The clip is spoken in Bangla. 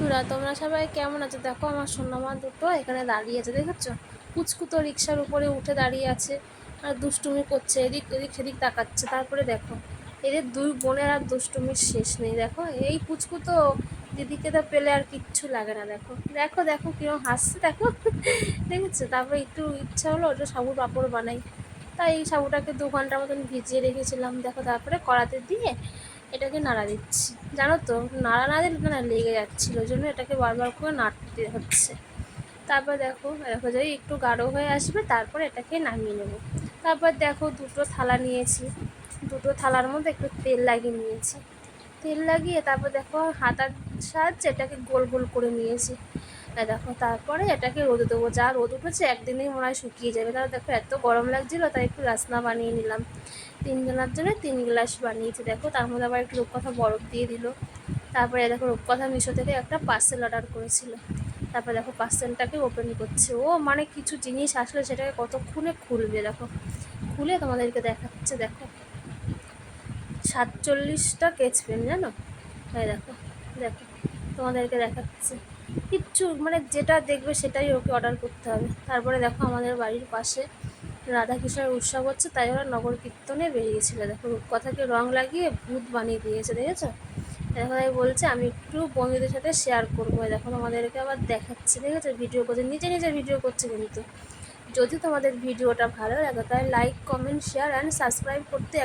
বন্ধুরা, তোমরা সবাই কেমন আছো? দেখো আমার সোনামা দুটো এখানে দাঁড়িয়ে আছে, দেখেছো? পুচকু তো রিক্সার উপরে উঠে দাঁড়িয়ে আছে আর দুষ্টুমি করছে, এদিক এদিক সেদিক তাকাচ্ছে। তারপরে দেখো এদের দুই বোনের আর দুষ্টুমির শেষ নেই। দেখো এই পুচকু তো দিদিকে তো পেলে আর কিচ্ছু লাগে না। দেখো দেখো দেখো কিরকম হাসছে, দেখো দেখেছো? তারপরে একটু ইচ্ছা হলো ওটা সাবুর পাঁপড় বানাই, তাই এই সাবুটাকে 2 ঘন্টার মতন ভিজিয়ে রেখেছিলাম। দেখো তারপরে কড়াতে দিয়ে এটাকে নাড়া দিচ্ছি। জানো তো, নাড়া না দিলে না লেগে যাচ্ছিল, ওই জন্য এটাকে বারবার করে নাড়তে হচ্ছে। তারপর দেখো দেখো যদি একটু গাঢ় হয়ে আসবে তারপর এটাকে নামিয়ে নেব। তারপর দেখো দুটো থালা নিয়েছি, দুটো থালার মধ্যে একটু তেল লাগিয়ে নিয়েছি। তেল লাগিয়ে তারপর দেখো হাতার সাহায্যে এটাকে গোল গোল করে নিয়েছি। দেখো তারপরে এটাকে রোদে দেবো, যা রোদ উঠেছে একদিনেই মনে হয় শুকিয়ে যাবে। তারপর দেখো এত গরম লাগছিলো তাই একটু রাসনা বানিয়ে নিলাম। 3 জনের জন্য 3 গ্লাস বানিয়েছি। দেখো তার মধ্যে আবার একটু রূপকথা বরফ দিয়ে দিল। তারপরে দেখো রূপকথা মিশো থেকে একটা পার্সেল অর্ডার করেছিল। তারপরে দেখো পার্সেলটাকে ওপেন করছে ও, মানে কিছু জিনিস আসলে সেটাকে কতক্ষণে খুলবে। দেখো খুলে তোমাদেরকে দেখাচ্ছে। দেখো 47টা স্কেচ পেন, জানো? হ্যাঁ দেখো দেখো তোমাদেরকে দেখাচ্ছে। কিচ্ছু মানে যেটা দেখবে সেটাই ওকে অর্ডার করতে হবে। তারপরে দেখো আমাদের বাড়ির পাশে রাধাকৃষ্ণের উৎসব হচ্ছে, তাই ওরা নগর কীর্তনে বেরিয়েছিল। দেখো রূপকথাকে রং লাগিয়ে ভূত বানিয়ে দিয়েছে, দেখেছো? দেখো তাই বলছে আমি একটু বন্ধুদের সাথে শেয়ার করবো। দেখো তোমাদেরকে আবার দেখাচ্ছে, দেখেছো? ভিডিও করছে, নিজে নিজে ভিডিও করছে। কিন্তু যদি তোমাদের ভিডিওটা ভালো লাগে তাহলে like, comment, share and subscribe করতে